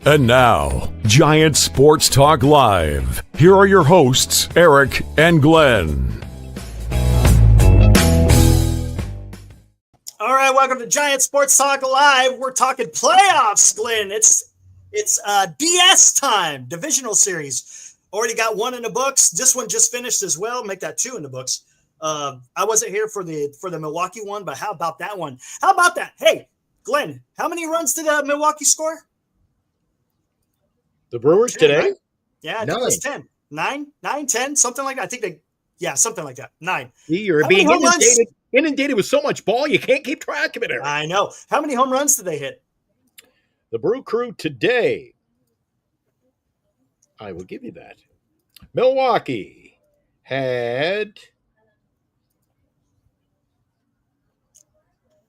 And now, Giant Sports Talk Live. Here are your hosts, Eric and Glenn. All right, welcome to Giant Sports Talk Live. We're talking playoffs, Glenn. It's DS time, divisional series. Already got one in the books. This one just finished as well. Make that two in the books. I wasn't here for the Milwaukee one, but how about that one? How about that? Hey, Glenn, how many runs did Milwaukee score? The Brewers 10, today? Right? Yeah, I think it was 9. 10. 9, 10, something like that. I think something like that. 9. You're being inundated with so much ball, you can't keep track of it, Eric. I know. How many home runs did they hit? The Brew Crew today, I will give you that. Milwaukee had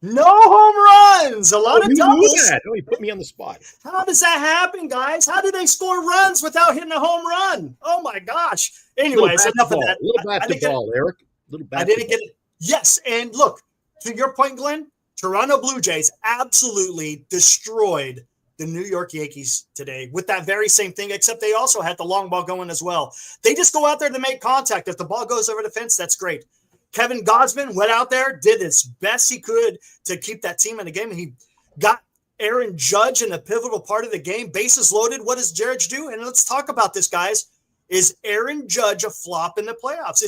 no home runs. A lot of doubles. Oh, you put me on the spot. How does that happen, guys? How do they score runs without hitting a home run? Oh my gosh. Anyways, enough of that. Little bat to ball, Eric. Little bat. I didn't get it. Yes, and look, to your point, Glenn, Toronto Blue Jays absolutely destroyed the New York Yankees today with that very same thing, except they also had the long ball going as well. They just go out there to make contact. If the ball goes over the fence, that's great. Kevin Gausman went out there, did as best he could to keep that team in the game. He got Aaron Judge in the pivotal part of the game, bases loaded. What does Judge do? And let's talk about this, guys. Is Aaron Judge a flop in the playoffs?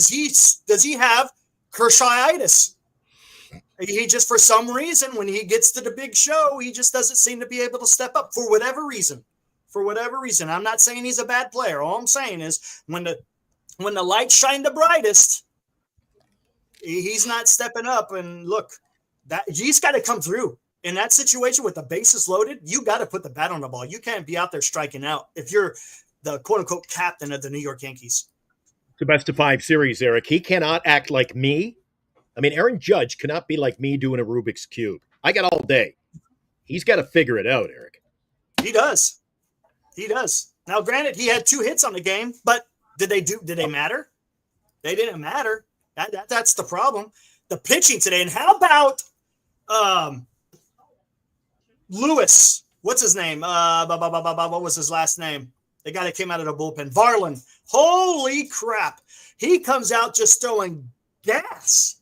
Does he have Kershawinitis? He just, for some reason, when he gets to the big show, he just doesn't seem to be able to step up for whatever reason. For whatever reason. I'm not saying he's a bad player. All I'm saying is when the lights shine the brightest, he's not stepping up. And look, that he's got to come through in that situation with the bases loaded. You got to put the bat on the ball. You can't be out there striking out if you're the quote unquote captain of the New York Yankees. The best of 5 series, Eric. He cannot act like me. I mean, Aaron Judge cannot be like me doing a Rubik's Cube. I got all day. He's got to figure it out, Eric. He does. Now, granted, he had 2 hits on the game, but did they matter? They didn't matter. That's the problem. The pitching today. And how about Lewis? What's his name? What was his last name? The guy that came out of the bullpen. Varland. Holy crap. He comes out just throwing gas,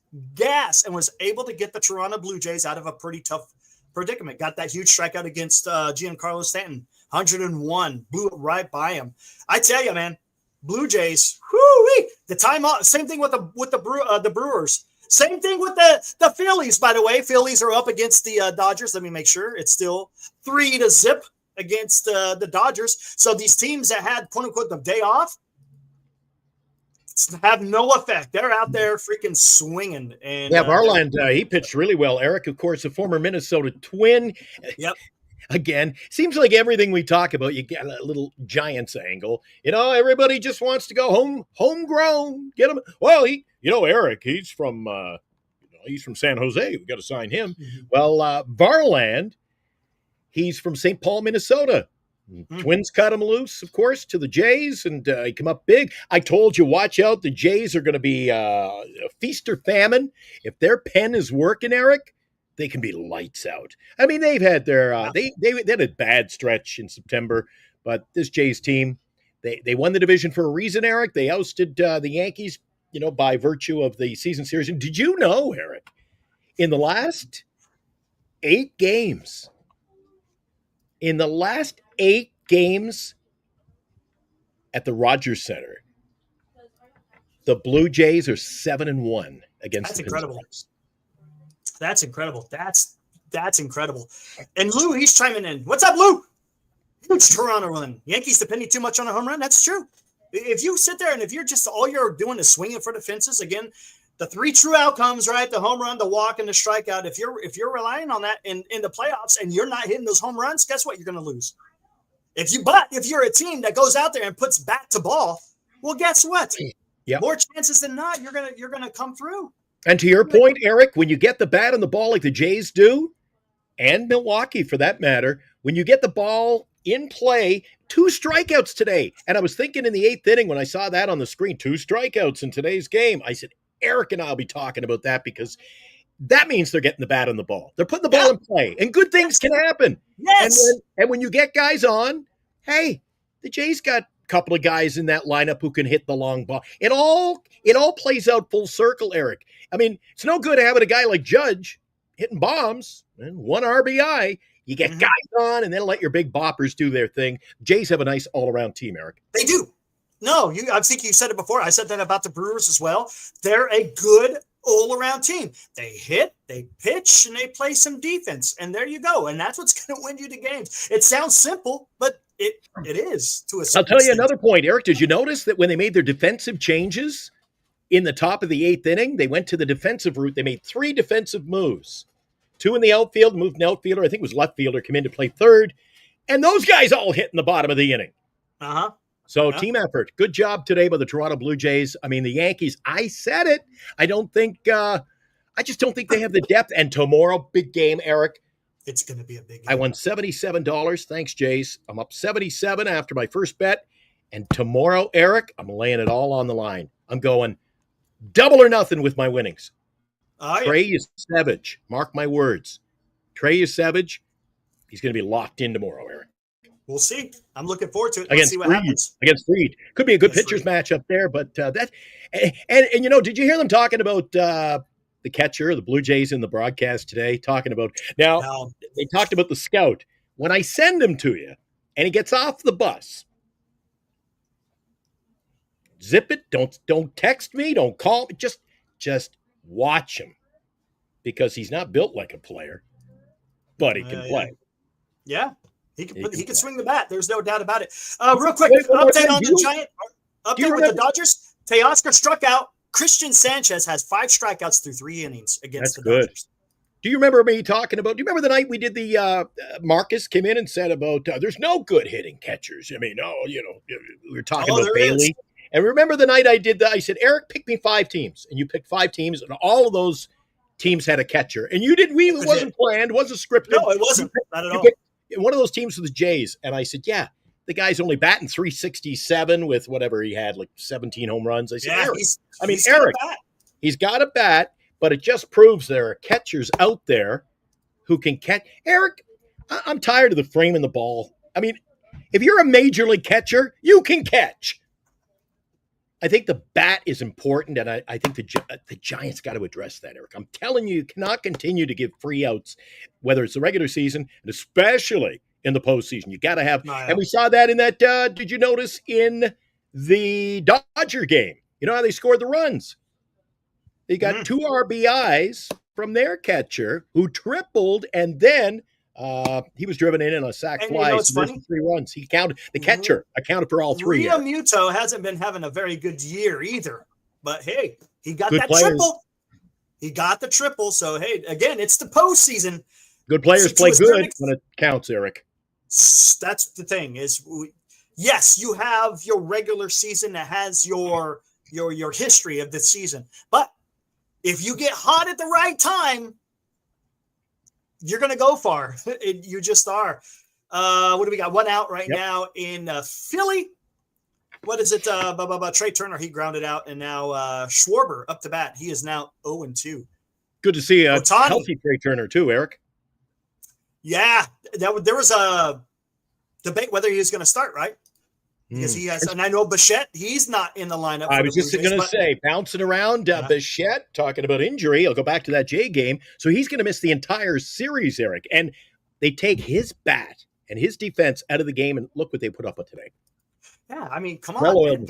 and was able to get the Toronto Blue Jays out of a pretty tough predicament. Got that huge strikeout against Giancarlo Stanton. 101. Blew it right by him. I tell you, man, Blue Jays, whoo-wee, the timeout. Same thing with the Brewers. Same thing with the Phillies, by the way. Phillies are up against the Dodgers. Let me make sure. It's still 3-0 against the Dodgers. So these teams that had, quote-unquote, the day off have no effect. They're out there freaking swinging. And yeah, Varland, he pitched really well. Eric, of course, a former Minnesota Twin. Yep. Again, seems like everything we talk about, you get a little Giants angle. Everybody just wants to go homegrown. Get him. Well, Eric, he's from San Jose. We got to sign him. Mm-hmm. Well, Varland, he's from St. Paul, Minnesota. Mm-hmm. Twins cut him loose, of course, to the Jays, and he come up big. I told you, watch out. The Jays are going to be a feast or famine. If their pen is working, Eric, they can be lights out. I mean, they've had their they had a bad stretch in September, but this Jays team, they won the division for a reason, Eric. They ousted the Yankees, by virtue of the season series. And did you know, Eric, in the last 8 games, at the Rogers Center, the Blue Jays are 7-1 against the incredible. Pinstripes. That's incredible. That's incredible. And Lou, he's chiming in. What's up, Lou? Huge Toronto run. Yankees depending too much on a home run. That's true. If you sit there and if you're just all you're doing is swinging for the fences, again, the 3 true outcomes, right? The home run, the walk, and the strikeout. If you're relying on that in the playoffs and you're not hitting those home runs, guess what? You're going to lose. If you're a team that goes out there and puts bat to ball, well, guess what? Yep. More chances than not, you're gonna come through. And to your point, Eric, when you get the bat on the ball like the Jays do, and Milwaukee for that matter, when you get the ball in play, 2 strikeouts today. And I was thinking in the 8th inning when I saw that on the screen, 2 strikeouts in today's game. I said, Eric and I will be talking about that because that means they're getting the bat on the ball. They're putting the ball in play, and good things can happen. Yes. And when you get guys on Hey, the Jays got a couple of guys in that lineup who can hit the long ball. It all plays out full circle, Eric. I mean, it's no good having a guy like Judge hitting bombs and 1 RBI. You get guys on and then let your big boppers do their thing. Jays have a nice all-around team, Eric. They do. No, I think you said it before. I said that about the Brewers as well. They're a good all-around team. They hit, they pitch, and they play some defense. And there you go. And that's what's going to win you the games. It sounds simple, but it is to a certain I'll tell you extent. another point, Eric. Did you notice that when they made their defensive changes in the top of the 8th inning, they went to the defensive route. They made 3 defensive moves. 2 in the outfield, moved an outfielder. I think it was left fielder, come in to play third. And those guys all hit in the bottom of the inning. Uh-huh. So team effort. Good job today by the Toronto Blue Jays. I mean, the Yankees, I said it. I just don't think they have the depth. And tomorrow, big game, Eric. It's going to be a big game. I won $77. Thanks, Jays. I'm up 77 after my first bet. And tomorrow, Eric, I'm laying it all on the line. I'm going double or nothing with my winnings. Oh, yeah. Trey Savage. Mark my words. Trey Savage, he's going to be locked in tomorrow, Eric. We'll see. I'm looking forward to it. Let's see what happens. Against Fried. Could be a good Against pitcher's Fried. matchup there, but and you know, did you hear them talking about the catcher, the Blue Jays in the broadcast today, talking about now they talked about the scout. When I send him to you and he gets off the bus, zip it, don't text me, don't call me, just watch him. Because he's not built like a player, but he can play. Yeah. He can swing the bat. There's no doubt about it. Real quick, Wait, update on the Giant. Update with the Dodgers. Teoscar struck out. Christian Sanchez has 5 strikeouts through 3 innings against the Dodgers. Do you remember me talking about? Do you remember the night we did the Marcus came in and said about there's no good hitting catchers? I mean, we were talking about Bailey. Is. And remember the night I did that? I said, Eric, pick me 5 teams, and you picked 5 teams, and all of those teams had a catcher, and you did. It wasn't planned, wasn't scripted. No, it wasn't. Not at all. One of those teams was the Jays, and I said, "Yeah, the guy's only batting 367 with whatever he had, like 17 home runs." I said, "Eric, Eric, he's got a bat, but it just proves there are catchers out there who can catch." Eric, I'm tired of the framing the ball. I mean, if you're a major league catcher, you can catch. I think the bat is important, and I think the Giants got to address that, Eric. I'm telling you, you cannot continue to give free outs, whether it's the regular season, and especially in the postseason. You got to have, and we saw that in that, did you notice in the Dodger game? You know how they scored the runs? They got 2 RBIs from their catcher who tripled, and then he was driven in on a sac fly. You know, funny? 3 runs. He counted. The catcher accounted for all 3. Rio Muto hasn't been having a very good year either. But hey, he got good that players. triple. He got the triple. So hey, again, it's the postseason. Good players play good when it counts, Eric. That's the thing. Yes, you have your regular season that has your history of the season, but if you get hot at the right time, you're going to go far. You just are. What do we got? 1 out right now in Philly. What is it? Trey Turner, he grounded out. And now Schwarber up to bat. He is now 0-2. Good to see a healthy Trey Turner too, Eric. Yeah. There was a debate whether he was going to start, right? Because he has, and I know Bichette, he's not in the lineup. I was just going to say, bouncing around, Bichette, talking about injury. I'll go back to that Jay game. So he's going to miss the entire series, Eric. And they take his bat and his defense out of the game, and look what they put up with today. Yeah, I mean, come on.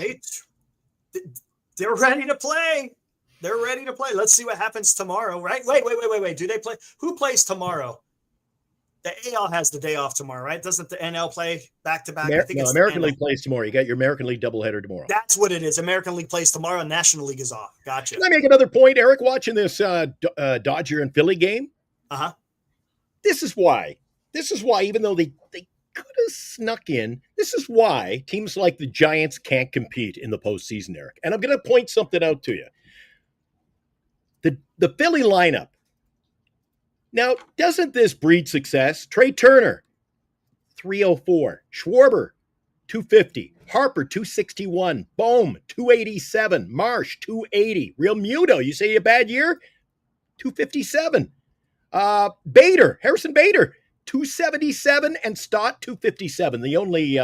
They're ready to play. They're ready to play. Let's see what happens tomorrow, right? Wait. Do they play? Who plays tomorrow? The AL has the day off tomorrow, right? Doesn't the NL play back-to-back? I think it's American League plays tomorrow. You got your American League doubleheader tomorrow. That's what it is. American League plays tomorrow, and National League is off. Gotcha. Can I make another point, Eric, watching this Dodger and Philly game? Uh-huh. This is why, even though they could have snuck in, this is why teams like the Giants can't compete in the postseason, Eric. And I'm going to point something out to you. The Philly lineup. Now, doesn't this breed success? Trey Turner, 304. Schwarber, 250. Harper, 261. Bohm, 287. Marsh, 280. Real Muto, you say a bad year? 257. Harrison Bader, 277 and Stott 257. The only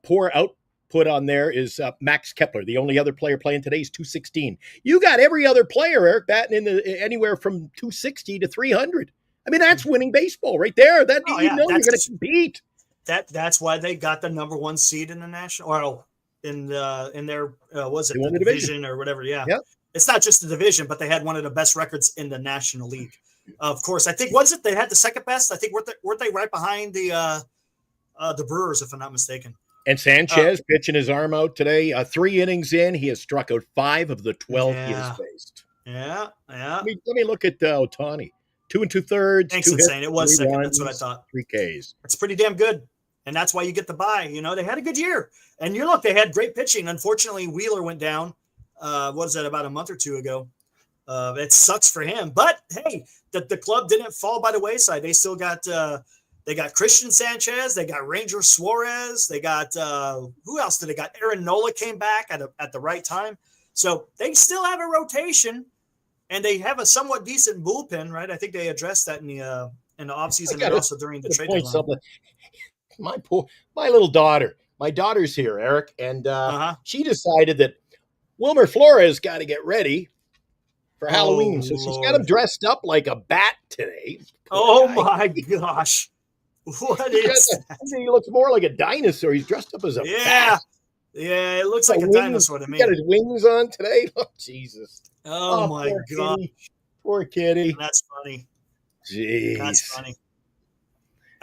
poor output on there is Max Kepler. The only other player playing today is 216. You got every other player, Eric, batting in anywhere from 260 to 300. I mean, that's winning baseball right there. That you're going to compete. That's why they got the number one seed in the national, or in their the division or whatever. Yeah. Yep. It's not just the division, but they had one of the best records in the National League. Of course, I think they had the second best. I think weren't they right behind the Brewers, if I'm not mistaken. And Sanchez pitching his arm out today. 3 innings in, he has struck out 5 of the 12 he has faced. Yeah. Let me look at Ohtani. 2 2/3. Thanks, insane. It was second. That's what I thought. 3 Ks. It's pretty damn good. And that's why you get the bye. They had a good year. And they had great pitching. Unfortunately, Wheeler went down. What was that, about a month or two ago? It sucks for him. But, hey, the club didn't fall by the wayside. They still got they got Christian Sanchez. They got Ranger Suarez. They got who else did they got? Aaron Nola came back at the right time. So they still have a rotation, and they have a somewhat decent bullpen, right? I think they addressed that in the offseason and also during the trade deadline. My little daughter. My daughter's here, Eric, and she decided that Wilmer Flores got to get ready for Halloween. So she's got him dressed up like a bat today. Oh, my gosh. What is that? He looks more like a dinosaur. He's dressed up as a bat. Yeah, it looks like a dinosaur to me. He got his wings on today. Oh, Jesus. Oh my God. Poor kitty. That's funny. Jeez. That's funny.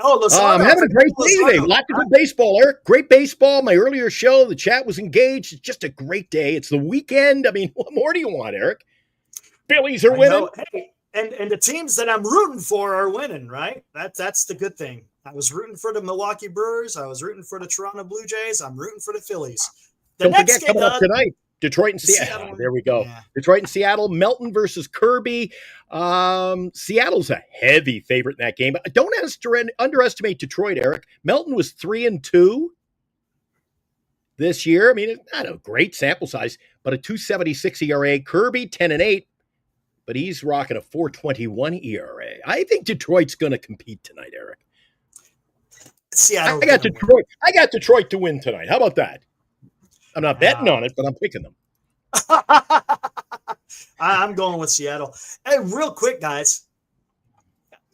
Oh, I'm having a great day today. Lots of good baseball, Eric. Great baseball. My earlier show, the chat was engaged. It's just a great day. It's the weekend. I mean, what more do you want, Eric? Phillies are winning. Hey, and the teams that I'm rooting for are winning, right? That's the good thing. I was rooting for the Milwaukee Brewers. I was rooting for the Toronto Blue Jays. I'm rooting for the Phillies. Don't forget, coming up tonight, Detroit and Seattle. There we go. Yeah. Detroit and Seattle. Melton versus Kirby. Seattle's a heavy favorite in that game. Don't underestimate Detroit, Eric. Melton was 3-2 this year. I mean, it's not a great sample size, but a 2.76 ERA. Kirby 10-8, but he's rocking a 4.21 ERA. I think Detroit's going to compete tonight, Eric. Seattle. I got Detroit. I got Detroit to win tonight. How about that? I'm not betting on it, but I'm picking them. I'm going with Seattle. Hey, real quick, guys.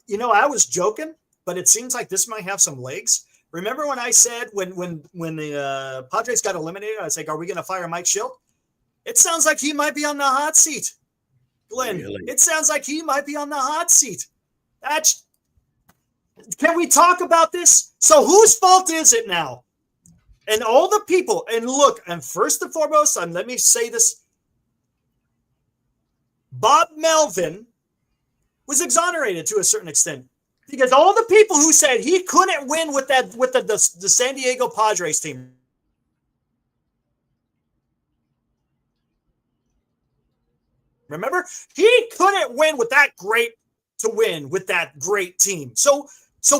I was joking, but it seems like this might have some legs. Remember when I said when the Padres got eliminated, I was like, are we going to fire Mike Schilt? It sounds like he might be on the hot seat. Glenn, really? It sounds like he might be on the hot seat. Can we talk about this? So whose fault is it now? And all the people, and look, and first and foremost, let me say this. Bob Melvin was exonerated to a certain extent because all the people who said he couldn't win with the San Diego Padres team. Remember? He couldn't win with that great team. So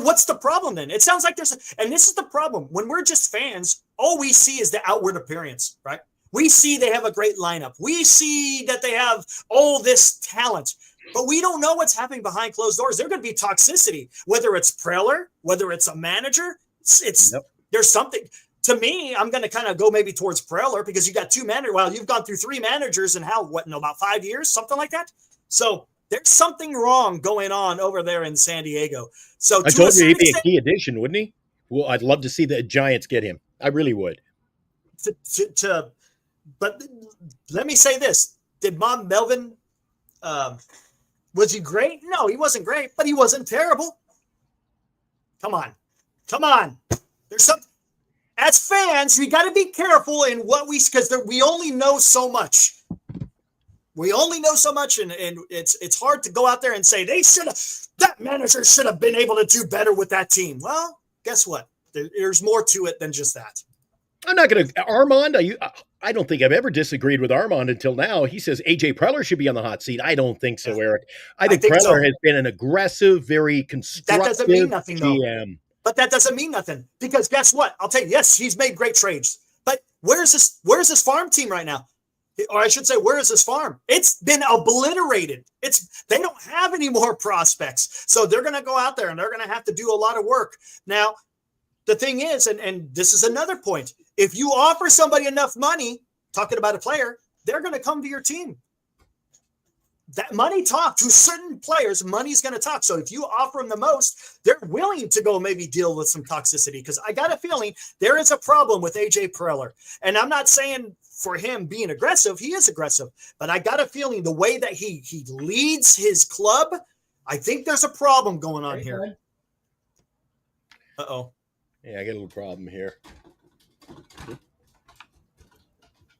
what's the problem then? It sounds like and this is the problem. When we're just fans, all we see is the outward appearance, right? We see they have a great lineup. We see that they have all this talent, but we don't know what's happening behind closed doors. There's going to be toxicity, whether it's Preller, whether it's a manager. There's something. To me, I'm going to kind of go maybe towards Preller because you got 2 managers. Well, you've gone through 3 managers in about 5 years, something like that. So there's something wrong going on over there in San Diego. So I told you he'd be a key addition, wouldn't he? Well, I'd love to see the Giants get him. I really would. But let me say this. Did Bob Melvin, was he great? No, he wasn't great, but he wasn't terrible. Come on. There's something. As fans, we got to be careful in because we only know so much. We only know so much, and it's hard to go out there and say that manager should have been able to do better with that team. Well, guess what? There's more to it than just that. I'm not going to Armand. I don't think I've ever disagreed with Armand until now. He says AJ Preller should be on the hot seat. I don't think so, Eric. I think Preller has been an aggressive, very constructive That doesn't mean nothing, though. GM. But that doesn't mean nothing because guess what? I'll tell you, yes, he's made great trades. But where's this farm team right now? Or I should say, where is this farm? It's been obliterated. They don't have have any more prospects. So they're going to go out there and they're going to have to do a lot of work. Now, the thing is, and this is another point, if you offer somebody enough money, talking about a player, they're going to come to your team. That money talk to certain players, money's going to talk. So if you offer them the most, they're willing to go maybe deal with some toxicity, because I got a feeling there is a problem with AJ Preller. And I'm not saying for him being aggressive, he is aggressive, but I got a feeling the way that he leads his club, I think there's a problem going on here. Uh-oh. Yeah, I got a little problem here.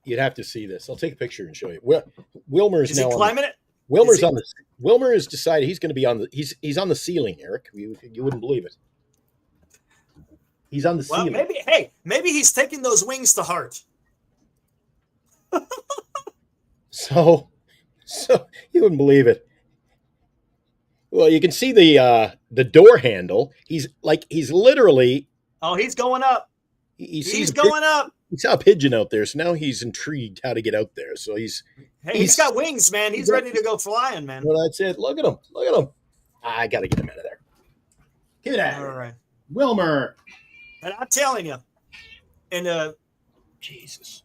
You'd have to see this. I'll take a picture and show you. Wilmer's Is now he climbing it? Wilmer's on the. Wilmer has decided he's going to be on the. He's on the ceiling, Eric. You wouldn't believe it. He's on the ceiling. Maybe he's taking those wings to heart. So you wouldn't believe it. Well, you can see the door handle. He's literally. Oh, he's going up. He's going up. He saw a pigeon out there, so now he's intrigued how to get out there. So he's got wings, man. He's ready to go flying, man. Well, that's it. Look at him. I got to get him out of there. Get out. All right, Wilmer. And I'm telling you, and Jesus,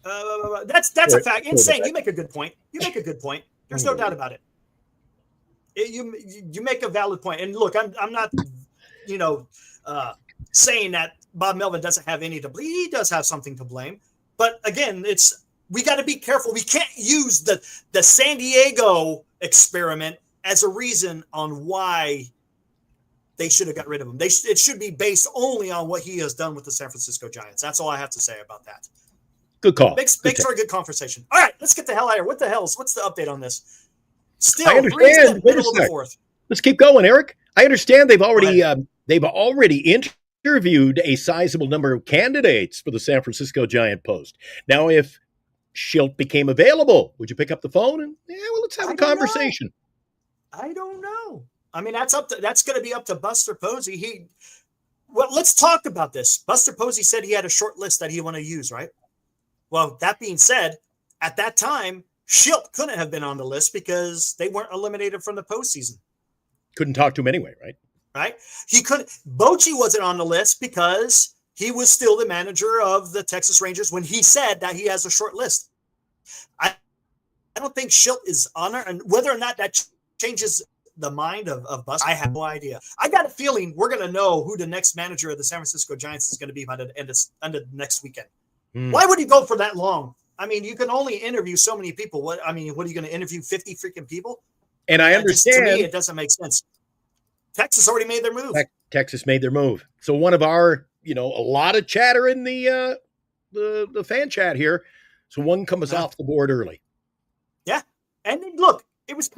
that's a fact. Insane. You make a good point. There's no doubt about it. You make a valid point. And look, I'm not, saying that Bob Melvin doesn't have any to blame. He does have something to blame. But again, we got to be careful. We can't use the San Diego experiment as a reason on why they should have got rid of him. It should be based only on what he has done with the San Francisco Giants. That's all I have to say about that. Good call. Makes for a good conversation. All right, let's get the hell out of here. What's the update on this? Still, I understand. Middle of the fourth. Let's keep going, Eric. I understand they've already interviewed a sizable number of candidates for the San Francisco Giant post. Now, if Schilt became available, would you pick up the phone and let's have a conversation? I don't know. I mean, that's going to be up to Buster Posey. Let's talk about this. Buster Posey said he had a short list that he wanted to use, right? Well, that being said, at that time, Schilt couldn't have been on the list because they weren't eliminated from the postseason. Couldn't talk to him anyway, right? Right? He couldn't. Bochy wasn't on the list because he was still the manager of the Texas Rangers when he said that he has a short list. I don't think Schilt is on there, and whether or not that changes the mind of Buster, I have no idea. I got a feeling we're going to know who the next manager of the San Francisco Giants is going to be by the end of next weekend. Why would he go for that long? I mean, you can only interview so many people. What are you going to interview 50 freaking people? And I understand. To me, it doesn't make sense. Texas already made their move. Texas made their move. So one of our, a lot of chatter in the fan chat here. So one comes off the board early. Yeah. And look, it was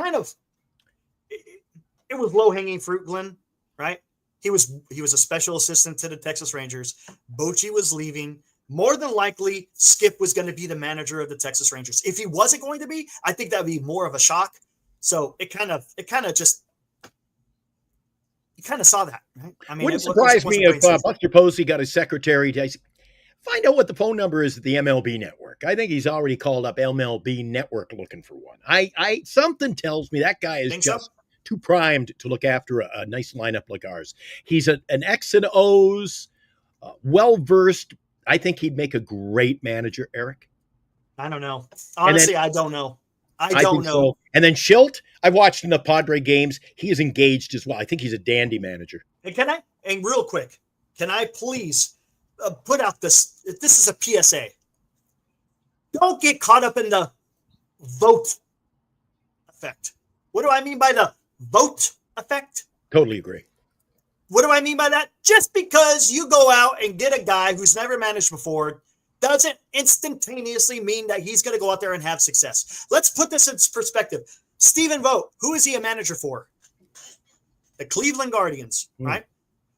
it was low-hanging fruit, Glenn, right? He was a special assistant to the Texas Rangers. Bochy was leaving. More than likely, Skip was going to be the manager of the Texas Rangers. If he wasn't going to be, I think that would be more of a shock. So you kind of saw that, right? I mean, wouldn't surprise me if Buster Posey got his secretary to find out what the phone number is at the MLB network. I think he's already called up MLB network looking for one. I something tells me that guy is just too primed to look after a nice lineup like ours. He's an X and O's, well-versed. I think he'd make a great manager, Eric. I don't know. Honestly, I don't know. I don't know. So. And then Schilt, I've watched enough Padre games. He is engaged as well. I think he's a dandy manager. And real quick, can I please put out this? This is a PSA. Don't get caught up in the vote effect. What do I mean by the vote effect? Totally agree. What do I mean by that? Just because you go out and get a guy who's never managed before doesn't instantaneously mean that he's going to go out there and have success. Let's put this in perspective. Stephen Vogt, who is he a manager for? The Cleveland Guardians, right?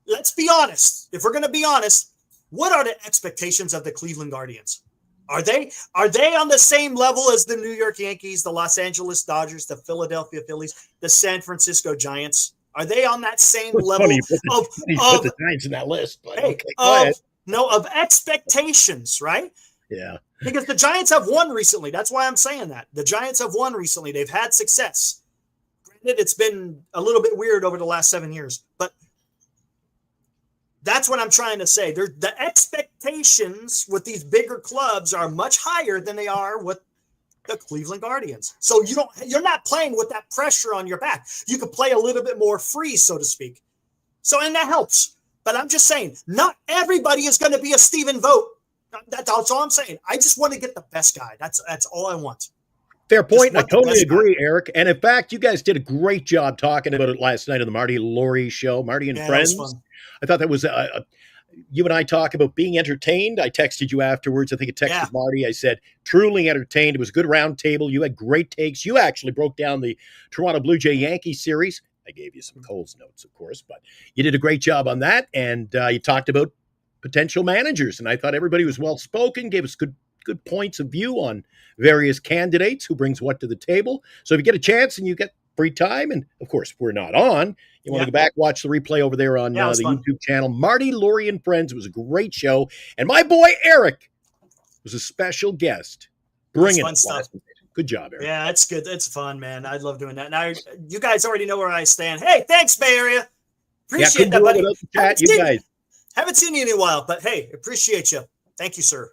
Let's be honest. If we're going to be honest, what are the expectations of the Cleveland Guardians? Are they on the same level as the New York Yankees, the Los Angeles Dodgers, the Philadelphia Phillies, the San Francisco Giants? Are they on that same level of the Giants in that list? But of expectations, right? Yeah. Because the Giants have won recently. That's why I'm saying that. The Giants have won recently. They've had success. Granted, it's been a little bit weird over the last 7 years, but that's what I'm trying to say. The expectations with these bigger clubs are much higher than they are with the Cleveland Guardians. So you're not playing with that pressure on your back. You can play a little bit more free, so to speak. So, and that helps. But I'm just saying, not everybody is going to be a Steven Vogt. That's all I'm saying. I just want to get the best guy. That's all I want. Fair point. I totally agree, Eric. And in fact, you guys did a great job talking about it last night on the Marty Laurie show, Marty and Friends. That was fun. I thought that was you and I talk about being entertained. I texted you afterwards. I think I texted Marty. I said, truly entertained. It was a good round table. You had great takes. You actually broke down the Toronto Blue Jay Yankees series. I gave you some Coles notes, of course, but you did a great job on that. And you talked about potential managers. And I thought everybody was well-spoken, gave us good points of view on various candidates, who brings what to the table. So if you get a chance and you get free time, and of course, we're not on, you want to go back, watch the replay over there on the YouTube channel. Marty, Laurie, and Friends. It was a great show. And my boy, Eric, was a special guest. Bringing it. Stuff. Good job, Eric. Yeah, it's good. It's fun, man. I love doing that. Now, you guys already know where I stand. Hey, thanks, Bay Area. Appreciate that, buddy. Haven't seen you in a while, but hey, appreciate you. Thank you, sir.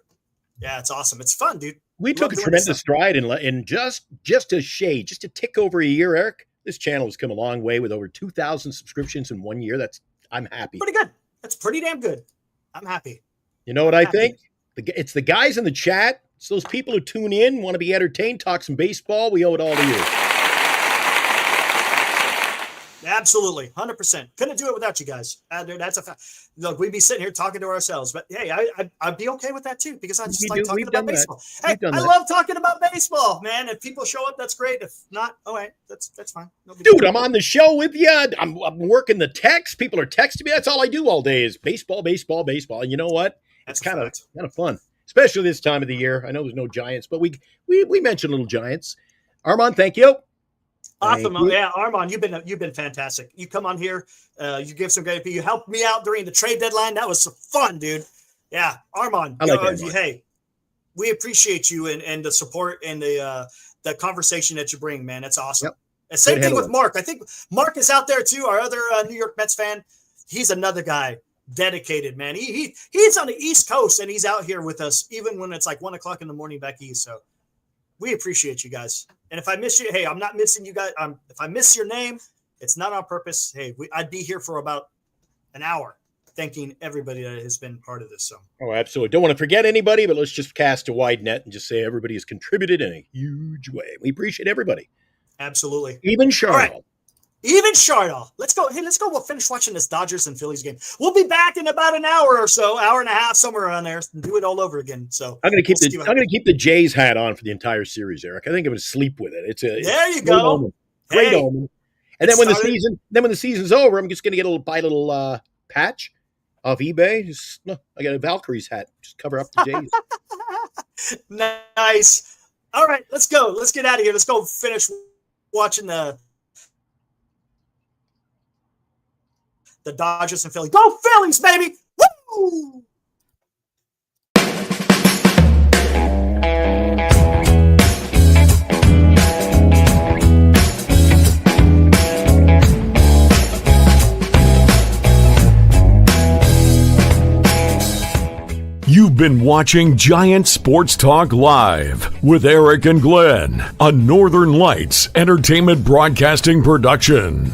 Yeah, it's awesome. It's fun, dude. We took a tremendous stride in just a shade, just a tick over a year, Eric. This channel has come a long way with over 2,000 subscriptions in 1 year. I'm happy. Pretty good. That's pretty damn good. I'm happy. You know what I think? It's the guys in the chat. It's those people who tune in, want to be entertained, talk some baseball. We owe it all to you. Absolutely. 100%. Couldn't do it without you guys. Dude, that's a fact. Look, we'd be sitting here talking to ourselves, but hey, I'd be okay with that too, because I just like talking about baseball. Hey, I love talking about baseball, man. If people show up, that's great. If not, all right, that's fine. Dude, I'm on the show with you. I'm working the text. People are texting me. That's all I do all day is baseball. And you know what? It's kind of fun, especially this time of the year. I know there's no Giants, but we mentioned little Giants. Armand, thank you. Awesome. Yeah, Armand, you've been fantastic. You come on here, you give some great. You helped me out during the trade deadline. That was fun, dude. Yeah, Armand. Hey, we appreciate you and the support and the conversation that you bring, man. That's awesome. Yep. Same thing with Mark. I think Mark is out there too. Our other New York Mets fan. He's another guy, dedicated, man. He's on the East Coast and he's out here with us, even when it's like 1:00 in the morning back east. So we appreciate you guys. And if I miss you, hey, I'm not missing you guys. If I miss your name, it's not on purpose. Hey, I'd be here for about an hour thanking everybody that has been part of this. So. Oh, absolutely. Don't want to forget anybody, but let's just cast a wide net and just say everybody has contributed in a huge way. We appreciate everybody. Absolutely. Even Charlotte. Right. Even Charlotte. Let's go. Hey, let's go. We'll finish watching this Dodgers and Phillies game. We'll be back in about an hour or so, hour and a half, somewhere around there, and do it all over again. So I'm going to keep the Jays hat on for the entire series, Eric. I think I'm going to sleep with it. There you go. Great omen. And then when the season's over, I'm just going to buy a little patch off eBay. I got a Valkyrie's hat. Just cover up the Jays. Nice. All right, let's go. Let's get out of here. Let's go finish watching the Dodgers and Phillies. Go Phillies, baby! Woo! You've been watching Giant Sports Talk Live with Eric and Glenn, a Northern Lights Entertainment Broadcasting production.